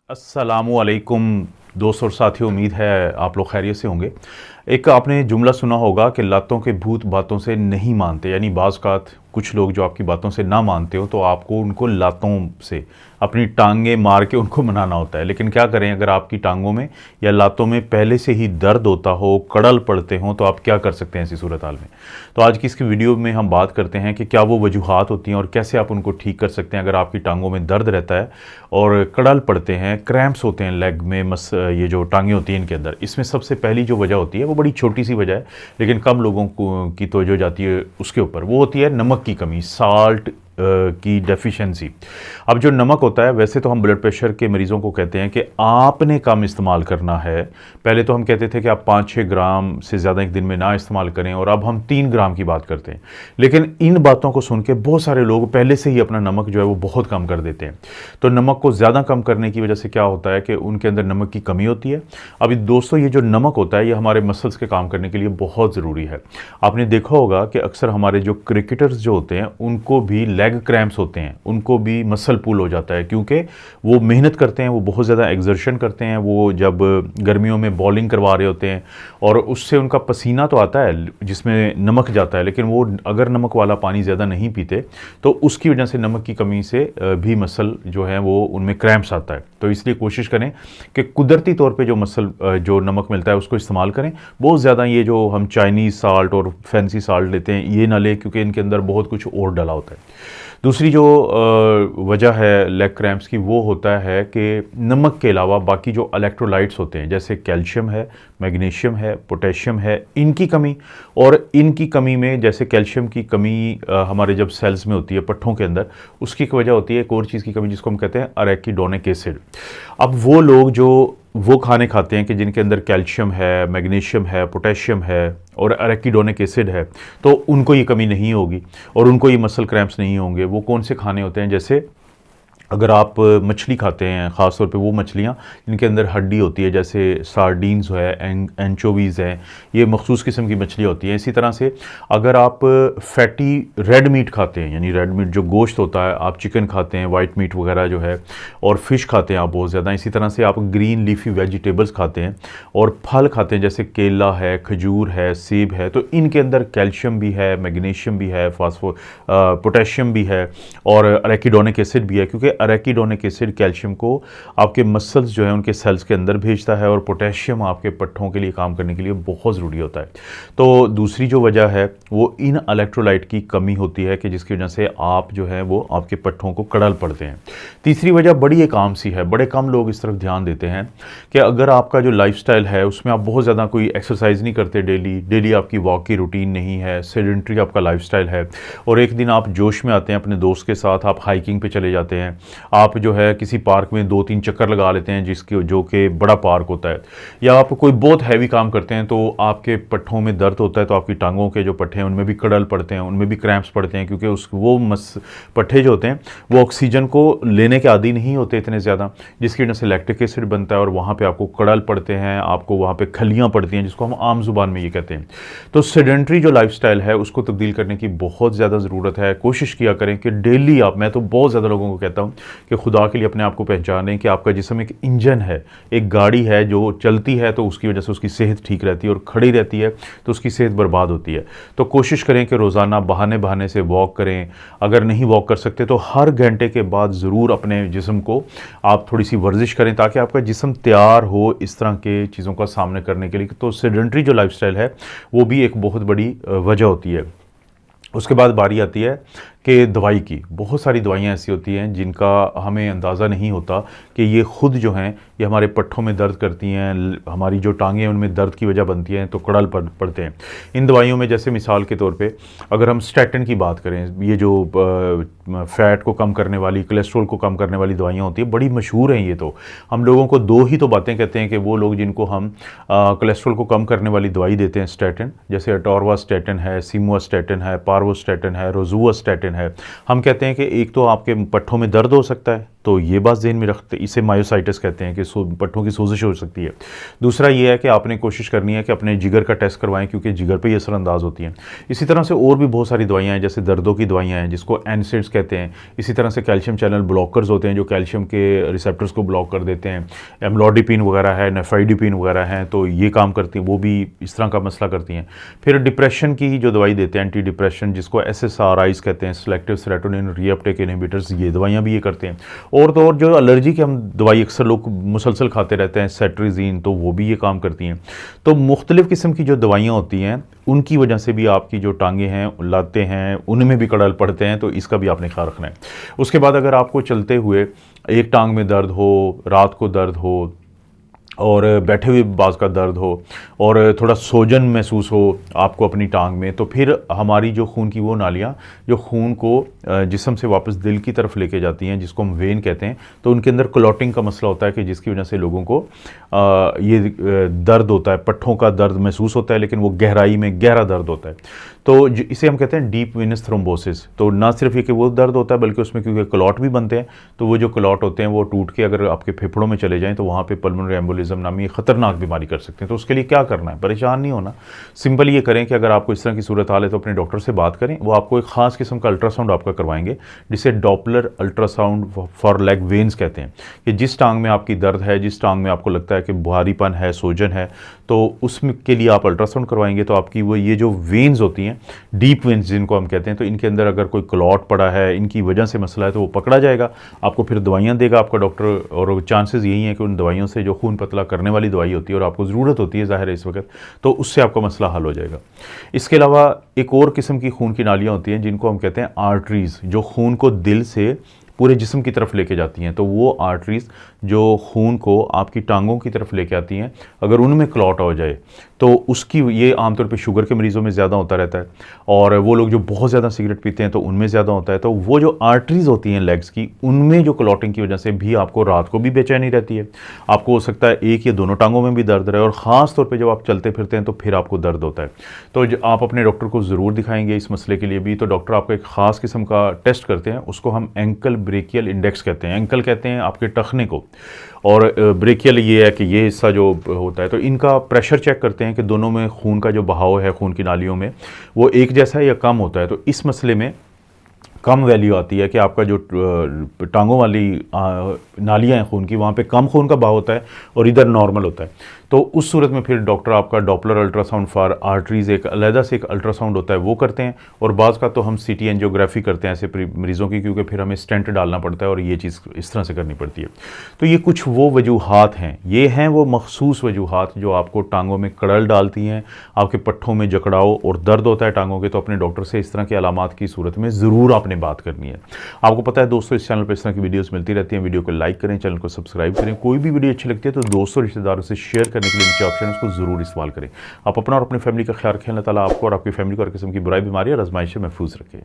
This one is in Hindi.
अस्सलामुअलैकुम दोस्तों और साथियों, उम्मीद है आप लोग खैरियत से होंगे। एक आपने जुमला सुना होगा कि लातों के भूत बातों से नहीं मानते, यानी बाज़ कुछ लोग जो आपकी बातों से ना मानते हो तो आपको उनको लातों से अपनी टांगें मार के उनको मनाना होता है। लेकिन क्या करें, अगर आपकी टांगों में या लातों में पहले से ही दर्द होता हो, कड़ल पड़ते हो, तो आप क्या कर सकते हैं ऐसी सूरत हाल में। तो आज की इसकी वीडियो में हम बात करते हैं कि क्या वो वजूहात होती हैं और कैसे आप उनको ठीक कर सकते हैं अगर आपकी टांगों में दर्द रहता है और कड़ल पड़ते हैं, क्रैम्प्स होते हैं लेग में, ये जो टांगें होती हैं इनके अंदर। इसमें सबसे पहली जो वजह होती है वो बड़ी छोटी सी वजह है, लेकिन कम लोगों को की तवज्जो जाती है उसके ऊपर। वो होती है नमक की कमी, साल्ट की डेफिशिएंसी। अब जो नमक होता है, वैसे तो हम ब्लड प्रेशर के मरीज़ों को कहते हैं कि आपने कम इस्तेमाल करना है। पहले तो हम कहते थे कि आप 5-6 ग्राम से ज़्यादा एक दिन में ना इस्तेमाल करें, और अब हम 3 ग्राम की बात करते हैं। लेकिन इन बातों को सुन के बहुत सारे लोग पहले से ही अपना नमक जो है वो बहुत कम कर देते हैं। तो नमक को ज़्यादा कम करने की वजह से क्या होता है कि उनके अंदर नमक की कमी होती है। अभी दोस्तों, ये जो नमक होता है ये हमारे मसल्स के काम करने के लिए बहुत ज़रूरी है। आपने देखा होगा कि अक्सर हमारे जो क्रिकेटर्स जो होते हैं उनको भी लेग क्रैम्प्स होते हैं, उनको भी मसल पुल हो जाता है, क्योंकि वो मेहनत करते हैं, वो बहुत ज़्यादा एक्सर्शन करते हैं। वो जब गर्मियों में बॉलिंग करवा रहे होते हैं और उससे उनका पसीना तो आता है जिसमें नमक जाता है, लेकिन वो अगर नमक वाला पानी ज़्यादा नहीं पीते तो उसकी वजह से नमक की कमी से भी मसल जो है वो उनमें क्रैम्प्स आता है। तो इसलिए कोशिश करें कि कुदरती तौर पे जो नमक मिलता है उसको इस्तेमाल करें। बहुत ज़्यादा ये जो हम चाइनीज़ साल्ट और फैंसी साल्ट लेते हैं ये ना लें, क्योंकि इनके अंदर बहुत कुछ और डला होता है। दूसरी जो वजह है लेग क्रैम्प्स की, वो होता है कि नमक के अलावा बाकी जो इलेक्ट्रोलाइट्स होते हैं, जैसे कैल्शियम है, मैग्नीशियम है, पोटेशियम है, इनकी कमी। और इनकी कमी में जैसे कैल्शियम की कमी हमारे जब सेल्स में होती है पट्ठों के अंदर, उसकी एक वजह होती है एक और चीज़ की कमी जिसको हम कहते हैं अरेकिडोनिक एसिड। अब वो लोग जो वो खाने खाते हैं कि जिनके अंदर कैल्शियम है, मैग्नीशियम है, पोटेशियम है और अरेकिडोनिक एसिड है, तो उनको ये कमी नहीं होगी और उनको ये मसल क्रैम्प्स नहीं होंगे। वो कौन से खाने होते हैं, जैसे अगर आप मछली खाते हैं, ख़ास तौर पे वो मछलियाँ जिनके अंदर हड्डी होती है, जैसे सार्डीन्स है, एंचोवीज़ हैं, ये मखसूस किस्म की मछलियाँ होती हैं। इसी तरह से अगर आप फैटी रेड मीट खाते हैं, यानी रेड मीट जो गोश्त होता है, आप चिकन खाते हैं, वाइट मीट वगैरह जो है, और फ़िश खाते हैं आप बहुत ज़्यादा। इसी तरह से आप ग्रीन लीफी वेजिटेबल्स खाते हैं और फल खाते हैं, जैसे केला है, खजूर है, सेब है, तो इनके अंदर कैल्शियम भी है, मैग्नीशियम भी है, पोटेशियम भी है और अरेकिडोनिक एसिड भी है। क्योंकि अरेकिडोनिक एसिड कैल्शियम को आपके मसल्स जो है उनके सेल्स के अंदर भेजता है और पोटेशियम आपके पट्ठों के लिए काम करने के लिए बहुत ज़रूरी होता है। तो दूसरी जो वजह है वो इन इलेक्ट्रोलाइट की कमी होती है कि जिसकी वजह से आप जो है वो आपके पट्ठों को कड़ल पड़ते हैं। तीसरी वजह बड़ी एक आम सी है, बड़े कम लोग इस तरफ ध्यान देते हैं कि अगर आपका जो लाइफस्टाइल है उसमें आप बहुत ज़्यादा कोई एक्सरसाइज नहीं करते, डेली आपकी वॉक की रूटीन नहीं है, सेडेंट्री आपका लाइफस्टाइल है, और एक दिन आप जोश में आते हैं अपने दोस्त के साथ, आप हाइकिंग पे चले जाते हैं, आप जो है किसी पार्क में 2-3 चक्कर लगा लेते हैं जो कि बड़ा पार्क होता है, या आप कोई बहुत हैवी काम करते हैं तो आपके पट्ठों में दर्द होता है, तो आपकी टांगों के जो पट्ठे हैं उनमें भी कड़ल पड़ते हैं, उनमें भी क्रैम्प्स पड़ते हैं, क्योंकि पट्ठे जो होते हैं वो ऑक्सीजन को लेने के आदी नहीं होते इतने ज़्यादा, जिसकी वजह से लैक्टिक एसिड बनता है और वहाँ पर आपको कड़ल पड़ते हैं, आपको वहाँ पर खलियाँ पड़ती हैं, जिसको हम आम जुबान में ये कहते हैं। तो सेडेंट्री जो लाइफस्टाइल है उसको तब्दील करने की बहुत ज़्यादा ज़रूरत है। कोशिश किया करें कि डेली मैं तो बहुत ज़्यादा लोगों को कहता हूँ कि खुदा के लिए अपने आप को पहचानें कि आपका जिस्म एक इंजन है, एक गाड़ी है जो चलती है तो उसकी वजह से उसकी सेहत ठीक रहती है, और खड़ी रहती है तो उसकी सेहत बर्बाद होती है। तो कोशिश करें कि रोज़ाना बहाने से वॉक करें। अगर नहीं वॉक कर सकते तो हर घंटे के बाद ज़रूर अपने जिस्म को आप थोड़ी सी वर्जिश करें, ताकि आपका जिस्म तैयार हो इस तरह के चीज़ों का सामना करने के लिए। तो सेडेंट्री जो लाइफस्टाइल है वो भी एक बहुत बड़ी वजह होती है। उसके बाद बारी आती है कि दवाई की। बहुत सारी दवाइयाँ ऐसी होती हैं जिनका हमें अंदाज़ा नहीं होता कि ये ख़ुद जो हैं ये हमारे पट्ठों में दर्द करती हैं, हमारी जो टांगें हैं उनमें दर्द की वजह बनती हैं, तो कड़ल पड़ते हैं। इन दवाइयों में जैसे मिसाल के तौर पे अगर हम स्टैटिन की बात करें, ये जो फ़ैट को कम करने वाली, कोलेस्ट्रॉल को कम करने वाली दवाइयाँ होती हैं, बड़ी मशहूर हैं ये। तो हम लोगों को दो ही तो बातें कहते हैं कि वो लोग जिनको हम कोलेस्ट्रॉल को कम करने वाली दवाई देते हैं स्टैटिन, जैसे अटोरवास्टैटिन है, सिमुवास्टैटिन है, पारवोस्टैटिन है, रोजुवास्टैटिन है, हम कहते हैं कि एक तो आपके पट्ठों में दर्द हो सकता है, तो ये बात ज़हन में रखते, इसे मायोसाइटिस कहते हैं कि पट्ठों की सोजिश हो सकती है। दूसरा ये है कि आपने कोशिश करनी है कि अपने जिगर का टेस्ट करवाएं, क्योंकि जिगर पे ही असरअंदाज होती हैं। इसी तरह से और भी बहुत सारी दवाइयाँ हैं, जैसे दर्दों की दवाइयाँ हैं जिसको एनसेड्स कहते हैं। इसी तरह से कैल्शियम चैनल ब्लॉकर्स होते हैं जो कैल्शियम के रिसेप्टर्स को ब्लॉक कर देते हैं। एम्लोडिपिन वगैरह है, नेफाइडिपिन वगैरह हैं, तो ये काम करती हैं, वो भी इस तरह का मसला करती हैं। फिर डिप्रेशन की जो दवाई देते हैं, एंटी डिप्रेशन, जिसको SSRIs कहते हैं, सेलेक्टिव सेरोटोनिन रीअपटेक इनहिबिटर्स, ये दवाइयाँ भी ये करते हैं। और तो और जो एलर्जी की हम दवाई अक्सर लोग मुसलसल खाते रहते हैं, सेट्रिजीन, तो वो भी ये काम करती हैं। तो मुख्तलिफ़ किस्म की जो दवाइयाँ होती हैं उनकी वजह से भी आपकी जो टांगें हैं, लाते हैं, उनमें भी कड़ल पड़ते हैं, तो इसका भी आपने ख्याल रखना है। उसके बाद अगर आपको चलते हुए एक टांग में दर्द हो, रात को दर्द हो और बैठे हुए बाज का दर्द हो और थोड़ा सोजन महसूस हो आपको अपनी टांग में, तो फिर हमारी जो खून की वो नालियाँ जो खून को जिस्म से वापस दिल की तरफ लेके जाती हैं, जिसको हम वेन कहते हैं, तो उनके अंदर क्लॉटिंग का मसला होता है कि जिसकी वजह से लोगों को ये दर्द होता है, पट्ठों का दर्द महसूस होता है, लेकिन वो गहराई में गहरा दर्द होता है। तो इसे हम कहते हैं डीप वेनस थ्रोम्बोसिस। तो ना सिर्फ ये कि वो दर्द होता है, बल्कि उसमें क्योंकि क्लॉट भी बनते हैं, तो वो जो क्लॉट होते हैं वो टूट के अगर आपके फेफड़ों में चले जाएं तो वहाँ पे पल्मोनरी एम्बोलिज्म नामी खतरनाक बीमारी कर सकते हैं। तो उसके लिए क्या करना है, परेशान नहीं होना, सिंपल ये करें कि अगर आपको इस तरह की सूरत हाल है तो अपने डॉक्टर से बात करें। वो आपको एक ख़ास किस्म का अल्ट्रासाउंड आपका करवाएंगे, जिसे Doppler ultrasound for leg veins कहते हैं। कि जिस टांग में आपकी दर्द है, जिस टांग में आपको लगता है कि भारीपन है, सोजन है, तो उसके लिए आप अल्ट्रासाउंड करवाएंगे। तो आपकी वो ये जो वेन्स होती हैं, डीप वेन्स जिनको हम कहते हैं, तो इनके अंदर अगर कोई क्लॉट पड़ा है, इनकी वजह से मसला है, तो वो पकड़ा जाएगा। आपको फिर दवाइयाँ देगा आपका डॉक्टर, और चांसेस यही हैं कि उन दवाइयों से, जो खून पतला करने वाली दवाई होती है और आपको ज़रूरत होती है ज़ाहिर है इस वक्त, तो उससे आपका मसला हल हो जाएगा। इसके अलावा एक और किस्म की खून की नालियाँ होती हैं जिनको हम कहते हैं आर्टरीज़, जो खून को दिल से पूरे जिस्म की तरफ लेके जाती हैं। तो वो आर्टरीज़ जो खून को आपकी टांगों की तरफ लेके आती हैं, अगर उनमें क्लॉट हो जाए तो उसकी, ये आमतौर पे शुगर के मरीज़ों में ज़्यादा होता रहता है, और वो लोग जो बहुत ज़्यादा सिगरेट पीते हैं तो उनमें ज़्यादा होता है। तो वो जो आर्टरीज़ होती हैं लेग्स की, उनमें जो क्लॉटिंग की वजह से भी आपको रात को भी बेचैनी रहती है। आपको हो सकता है एक या दोनों टांगों में भी दर्द रहे, और ख़ास तौर पर जब आप चलते फिरते हैं तो फिर आपको दर्द होता है। तो आप अपने डॉक्टर को ज़रूर दिखाएंगे इस मसले के लिए भी। तो डॉक्टर आपको एक ख़ास किस्म का टेस्ट करते हैं, उसको हम एंकल ब्रेकियल इंडेक्स कहते हैं। एंकल कहते हैं आपके टखने को, और ब्रेकियल ये है कि ये हिस्सा जो होता है, तो इनका प्रेशर चेक करते हैं कि दोनों में खून का जो बहाव है, खून की नालियों में, वो एक जैसा है या कम होता है। तो इस मसले में कम वैल्यू आती है कि आपका जो टांगों वाली नालियाँ हैं खून की, वहाँ पे कम खून का बहाव होता है और इधर नॉर्मल होता है। तो उस सूरत में फिर डॉक्टर आपका डॉपलर अल्ट्रासाउंड फॉर आर्टरीज़, एक अलहदा से एक अल्ट्रासाउंड होता है, वो करते हैं। और बाज़ का तो हम CT एंजियोग्राफी करते हैं ऐसे मरीज़ों की, क्योंकि फिर हमें स्टेंट डालना पड़ता है और ये चीज़ इस तरह से करनी पड़ती है। तो ये कुछ वो वजूहात हैं, ये हैं वो मखसूस वजूहात जो आपको टांगों में कड़ल डालती हैं, आपके पट्ठों में जकड़ाव और दर्द होता है टांगों के। तो अपने डॉक्टर से इस तरह के अलामात की सूरत में ज़रूर आपने बात करनी है। आपको पता है दोस्तों, इस चैनल पर इस तरह की वीडियोस मिलती रहती हैं। वीडियो को लाइक करें, चैनल को सब्सक्राइब करें। कोई भी वीडियो अच्छी लगती है तो दोस्तों रिश्तेदारों से शेयर करने के लिए नीचे ऑप्शन है, उसको ज़रूर इस्तेमाल करें। आप अपना और अपनी फैमिली का ख्याल रखें। अल्लाह ताला आपको और आपकी फैमिली को हर किस्म की बुराई, बीमारी और आजमाइश से महफूज रखें।